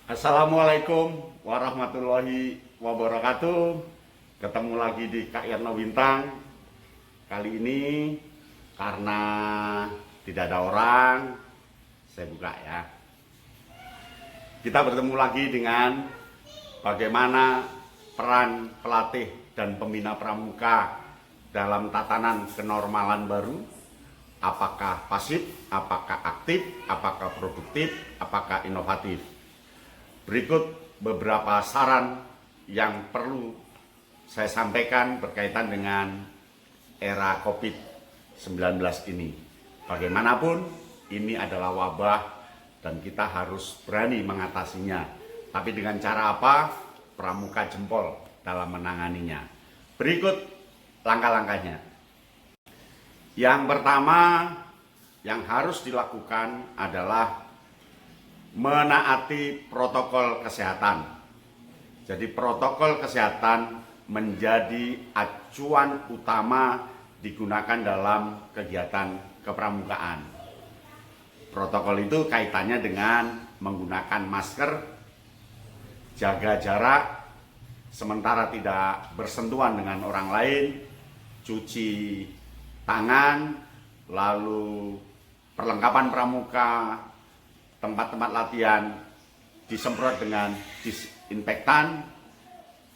Assalamualaikum warahmatullahi wabarakatuh. Ketemu lagi di Kak Yarno Bintang. Kali ini karena tidak ada orang, saya buka ya. Kita bertemu lagi dengan bagaimana peran pelatih dan pembina pramuka dalam tatanan kenormalan baru. Apakah pasif, apakah aktif, apakah produktif, apakah inovatif. Berikut beberapa saran yang perlu saya sampaikan berkaitan dengan era COVID-19 ini. Bagaimanapun, ini adalah wabah dan kita harus berani mengatasinya. Tapi dengan cara apa? Pramuka jempol dalam menanganinya. Berikut langkah-langkahnya. Yang pertama yang harus dilakukan adalah menaati protokol kesehatan. Jadi protokol kesehatan menjadi acuan utama digunakan dalam kegiatan kepramukaan. Protokol itu kaitannya dengan menggunakan masker, jaga jarak, sementara tidak bersentuhan dengan orang lain, cuci tangan, lalu perlengkapan pramuka, tempat-tempat latihan disemprot dengan disinfektan,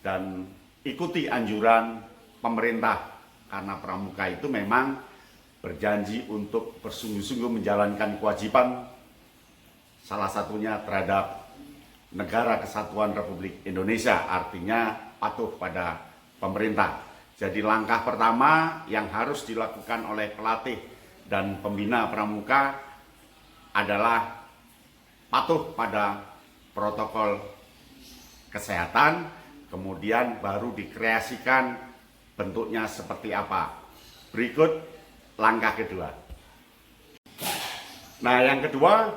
dan ikuti anjuran pemerintah karena pramuka itu memang berjanji untuk bersungguh-sungguh menjalankan kewajiban, salah satunya terhadap Negara Kesatuan Republik Indonesia, artinya patuh pada pemerintah. Jadi langkah pertama yang harus dilakukan oleh pelatih dan pembina pramuka adalah patuh pada protokol kesehatan, kemudian baru dikreasikan bentuknya seperti apa. Berikut langkah kedua. Nah, yang kedua,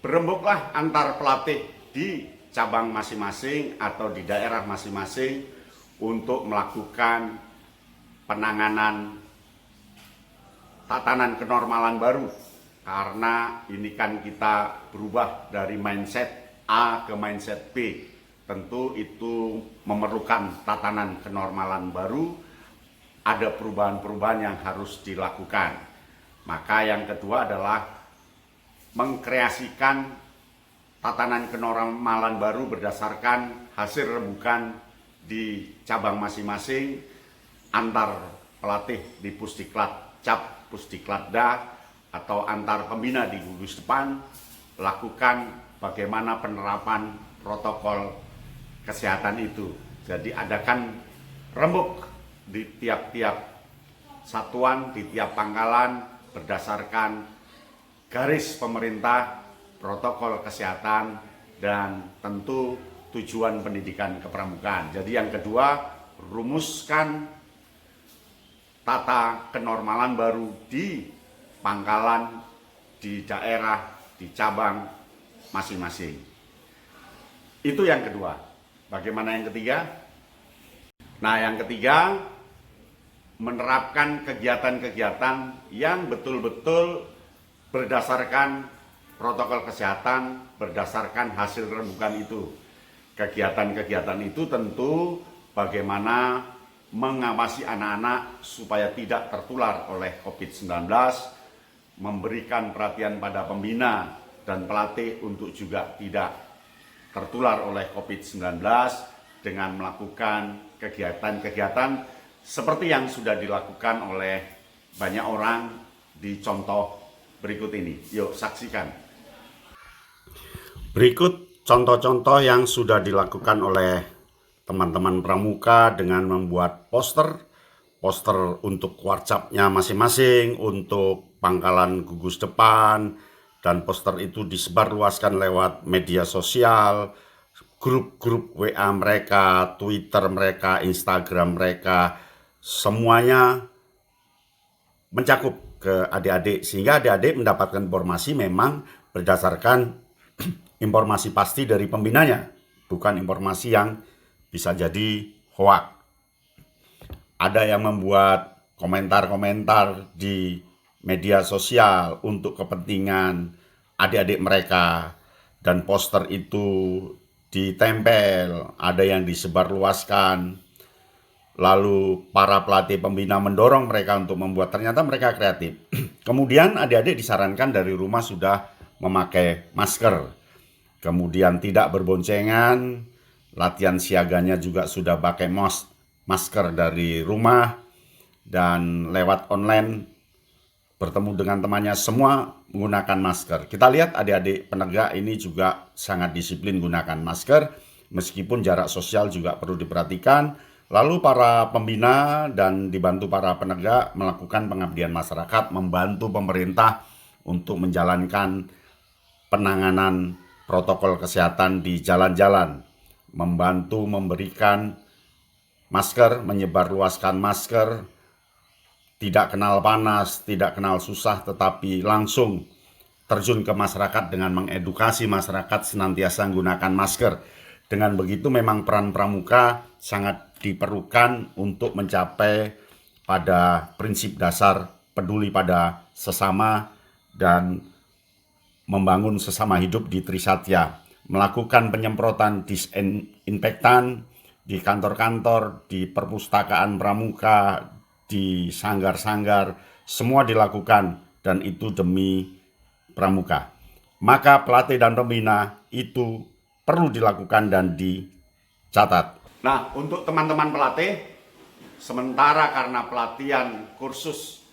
berembuklah antar pelatih di cabang masing-masing atau di daerah masing-masing untuk melakukan penanganan tatanan kenormalan baru. Karena ini kan kita berubah dari mindset A ke mindset B. Tentu itu memerlukan tatanan kenormalan baru, ada perubahan-perubahan yang harus dilakukan. Maka yang kedua adalah mengkreasikan tatanan kenormalan baru berdasarkan hasil rembukan di cabang masing-masing antar pelatih di Pusdiklat Cap, Pusdiklatda, atau antar pembina di gugus depan. Lakukan bagaimana penerapan protokol kesehatan itu. Jadi adakan rembuk di tiap-tiap satuan, di tiap pangkalan berdasarkan garis pemerintah, protokol kesehatan, dan tentu tujuan pendidikan kepramukaan. Jadi yang kedua, rumuskan tata kenormalan baru di pangkalan, di daerah, di cabang masing-masing. Itu yang kedua. Bagaimana yang ketiga? Nah, yang ketiga, menerapkan kegiatan-kegiatan yang betul-betul berdasarkan protokol kesehatan, berdasarkan hasil rembukan itu. Kegiatan-kegiatan itu tentu bagaimana mengawasi anak-anak supaya tidak tertular oleh COVID-19, memberikan perhatian pada pembina dan pelatih untuk juga tidak tertular oleh COVID-19 dengan melakukan kegiatan-kegiatan seperti yang sudah dilakukan oleh banyak orang di contoh berikut ini. Yuk saksikan. Berikut contoh-contoh yang sudah dilakukan oleh teman-teman pramuka dengan membuat poster untuk warcapnya masing-masing, untuk pangkalan gugus depan, dan poster itu disebarluaskan lewat media sosial, grup-grup WA mereka, Twitter mereka, Instagram mereka, semuanya mencakup ke adik-adik, sehingga adik-adik mendapatkan informasi memang berdasarkan informasi pasti dari pembinanya, bukan informasi yang bisa jadi hoak. Ada yang membuat komentar-komentar di media sosial untuk kepentingan adik-adik mereka, dan poster itu ditempel, ada yang disebarluaskan. Lalu para pelatih pembina mendorong mereka untuk membuat, ternyata mereka kreatif. Kemudian adik-adik disarankan dari rumah sudah memakai masker. Kemudian tidak berboncengan, latihan siaganya juga sudah pakai masker dari rumah, dan lewat online bertemu dengan temannya semua menggunakan masker. Kita lihat adik-adik penegak ini juga sangat disiplin gunakan masker, meskipun jarak sosial juga perlu diperhatikan. Lalu para pembina dan dibantu para penegak melakukan pengabdian masyarakat, membantu pemerintah untuk menjalankan penanganan protokol kesehatan di jalan-jalan, membantu memberikan masker, menyebarluaskan masker, tidak kenal panas, tidak kenal susah, tetapi langsung terjun ke masyarakat dengan mengedukasi masyarakat senantiasa menggunakan masker. Dengan begitu memang peran pramuka sangat diperlukan untuk mencapai pada prinsip dasar peduli pada sesama dan membangun sesama hidup di Trisatya. Melakukan penyemprotan disinfektan di kantor-kantor, di perpustakaan pramuka, di sanggar-sanggar, semua dilakukan, dan itu demi pramuka. Maka pelatih dan pembina itu perlu dilakukan dan dicatat. Nah, untuk teman-teman pelatih, sementara karena pelatihan kursus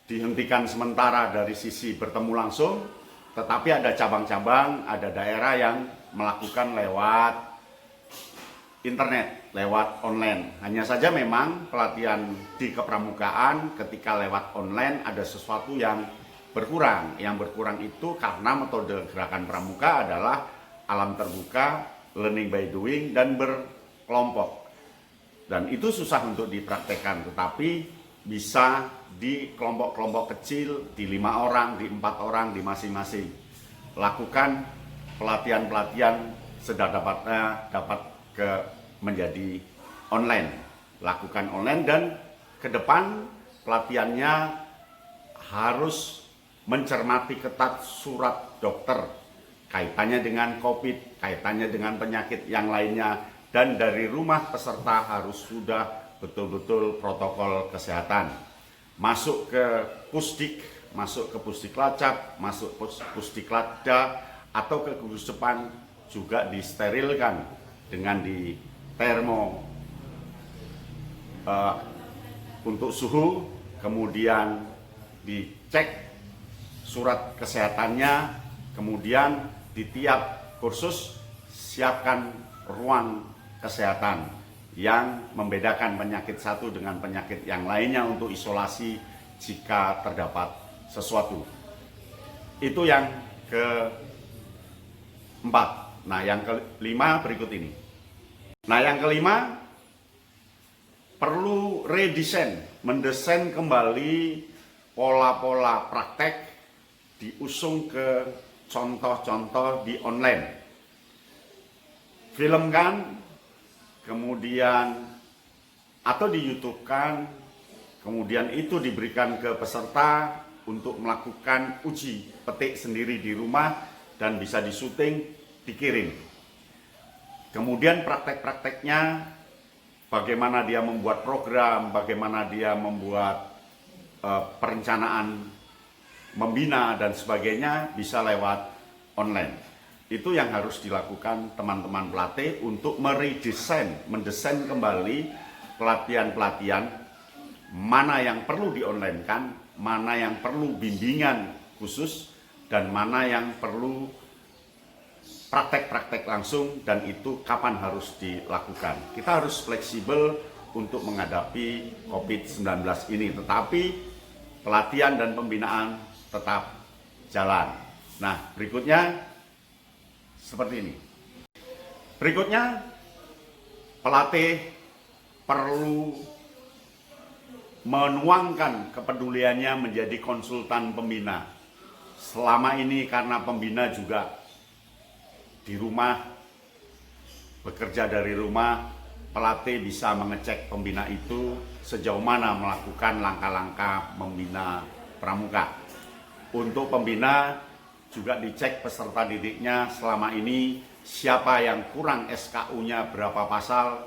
dihentikan sementara dari sisi bertemu langsung, tetapi ada cabang-cabang, ada daerah yang melakukan lewat internet, lewat online. Hanya saja memang pelatihan di kepramukaan ketika lewat online ada sesuatu yang berkurang. Yang berkurang itu karena metode gerakan pramuka adalah alam terbuka, learning by doing, dan berkelompok. Dan itu susah untuk dipraktekkan, tetapi bisa di kelompok-kelompok kecil, di 5 orang, di 4 orang, di masing-masing. Lakukan pelatihan-pelatihan sedapatnya dapat menjadi online. Lakukan online, dan ke depan pelatihannya harus mencermati ketat surat dokter, kaitannya dengan COVID, kaitannya dengan penyakit yang lainnya, dan dari rumah peserta harus sudah betul-betul protokol kesehatan. Masuk ke pusdik, masuk ke pusdiklacap, masuk pusdiklatda, atau ke gugus depan juga disterilkan dengan di termo untuk suhu, kemudian dicek surat kesehatannya, kemudian di tiap kursus siapkan ruang kesehatan yang membedakan penyakit satu dengan penyakit yang lainnya untuk isolasi jika terdapat sesuatu. Itu yang keempat. Nah, yang kelima berikut ini. Nah, yang kelima, perlu redesign, mendesain kembali pola-pola praktek, diusung ke contoh-contoh di online. Filmkan, kemudian atau di YouTube kan, kemudian itu diberikan ke peserta untuk melakukan uji petik sendiri di rumah, dan bisa disuting, dikirim. Kemudian praktek-prakteknya, bagaimana dia membuat program, bagaimana dia membuat perencanaan membina dan sebagainya, bisa lewat online. Itu yang harus dilakukan teman-teman pelatih untuk mendesain kembali pelatihan-pelatihan, mana yang perlu di-online-kan, mana yang perlu bimbingan khusus, dan mana yang perlu praktek-praktek langsung, dan itu kapan harus dilakukan. Kita harus fleksibel untuk menghadapi COVID-19 ini, tetapi pelatihan dan pembinaan tetap jalan. Nah, berikutnya seperti ini. Berikutnya, pelatih perlu menuangkan kepeduliannya menjadi konsultan pembina. Selama ini karena pembina juga di rumah, bekerja dari rumah, pelatih bisa mengecek pembina itu sejauh mana melakukan langkah-langkah membina pramuka. Untuk pembina juga dicek peserta didiknya selama ini siapa yang kurang SKU-nya berapa pasal,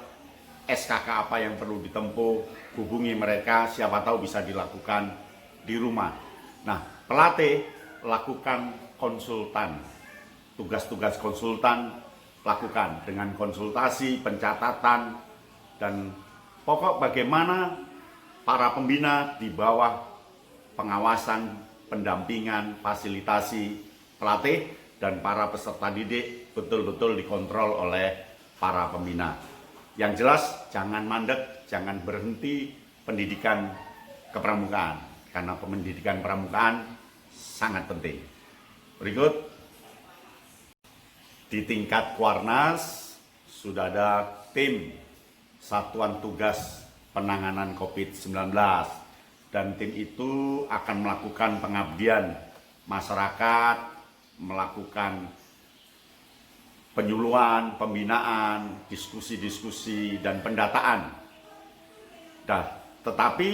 SKK apa yang perlu ditempuh, hubungi mereka, siapa tahu bisa dilakukan di rumah. Nah, pelatih lakukan konsultan, tugas-tugas konsultan lakukan dengan konsultasi, pencatatan, dan pokok bagaimana para pembina di bawah pengawasan, pendampingan, fasilitasi pelatih dan para peserta didik betul-betul dikontrol oleh para pembina. Yang jelas jangan mandek, jangan berhenti pendidikan kepramukaan, karena pendidikan pramukaan sangat penting. Berikut, di tingkat Kuarnas sudah ada tim Satuan Tugas Penanganan COVID-19 dan tim itu akan melakukan pengabdian masyarakat, melakukan penyuluhan, pembinaan, diskusi-diskusi, dan pendataan. Nah, tetapi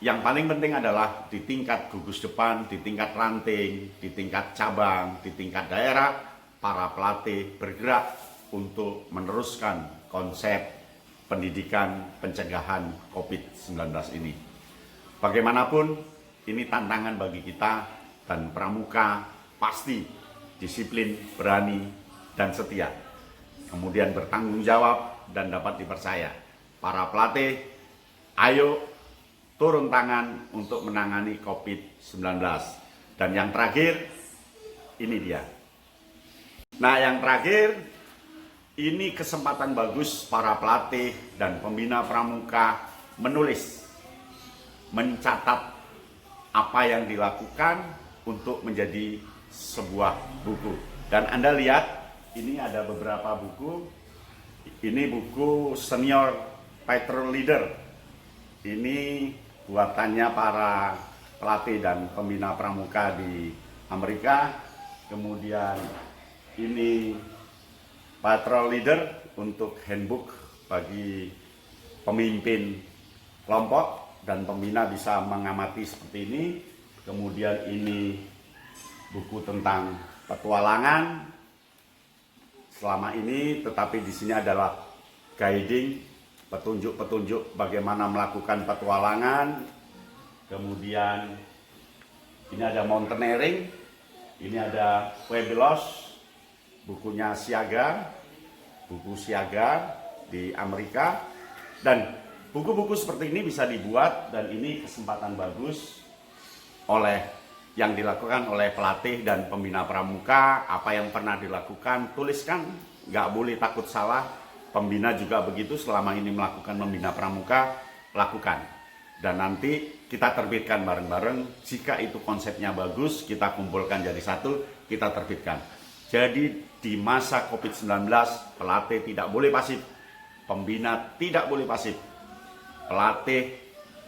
yang paling penting adalah di tingkat gugus depan, di tingkat ranting, di tingkat cabang, di tingkat daerah, para pelatih bergerak untuk meneruskan konsep pendidikan pencegahan COVID-19 ini. Bagaimanapun, ini tantangan bagi kita dan pramuka pasti disiplin, berani, dan setia. Kemudian bertanggung jawab dan dapat dipercaya. Para pelatih, ayo turun tangan untuk menangani COVID-19. Dan yang terakhir, ini dia. Nah, yang terakhir, ini kesempatan bagus para pelatih dan pembina pramuka menulis, mencatat apa yang dilakukan untuk menjadi sebuah buku. Dan Anda lihat, ini ada beberapa buku. Ini buku Senior Patrol Leader. Ini buatannya para pelatih dan pembina pramuka di Amerika. Kemudian ini Patrol Leader untuk handbook bagi pemimpin kelompok dan pembina bisa mengamati seperti ini. Kemudian ini buku tentang petualangan selama ini, tetapi di sini adalah guiding, petunjuk-petunjuk bagaimana melakukan petualangan. Kemudian ini ada mountaineering, ini ada Pueblos, bukunya Siaga, buku Siaga di Amerika. Dan buku-buku seperti ini bisa dibuat, dan ini kesempatan bagus yang dilakukan oleh pelatih dan pembina pramuka. Apa yang pernah dilakukan, tuliskan, nggak boleh takut salah. Pembina juga begitu, selama ini melakukan membina pramuka, lakukan. Dan nanti kita terbitkan bareng-bareng, jika itu konsepnya bagus, kita kumpulkan jadi satu, kita terbitkan. Jadi di masa COVID-19, pelatih tidak boleh pasif, pembina tidak boleh pasif. Pelatih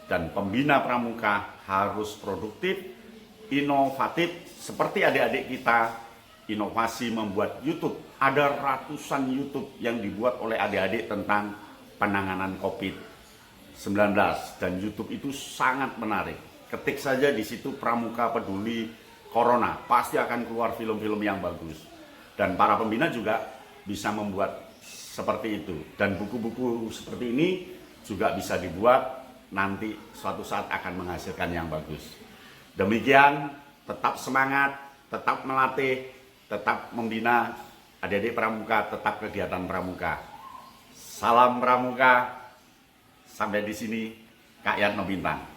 dan pembina pramuka harus produktif, inovatif, seperti adik-adik kita inovasi membuat YouTube. Ada ratusan YouTube yang dibuat oleh adik-adik tentang penanganan COVID-19 dan YouTube itu sangat menarik. Ketik saja di situ Pramuka Peduli Corona, pasti akan keluar film-film yang bagus. Dan para pembina juga bisa membuat seperti itu. Dan buku-buku seperti ini juga bisa dibuat, nanti suatu saat akan menghasilkan yang bagus. Demikian, tetap semangat, tetap melatih, tetap membina adik-adik pramuka, tetap kegiatan pramuka. Salam pramuka, sampai di sini Kak Yatno Bintang.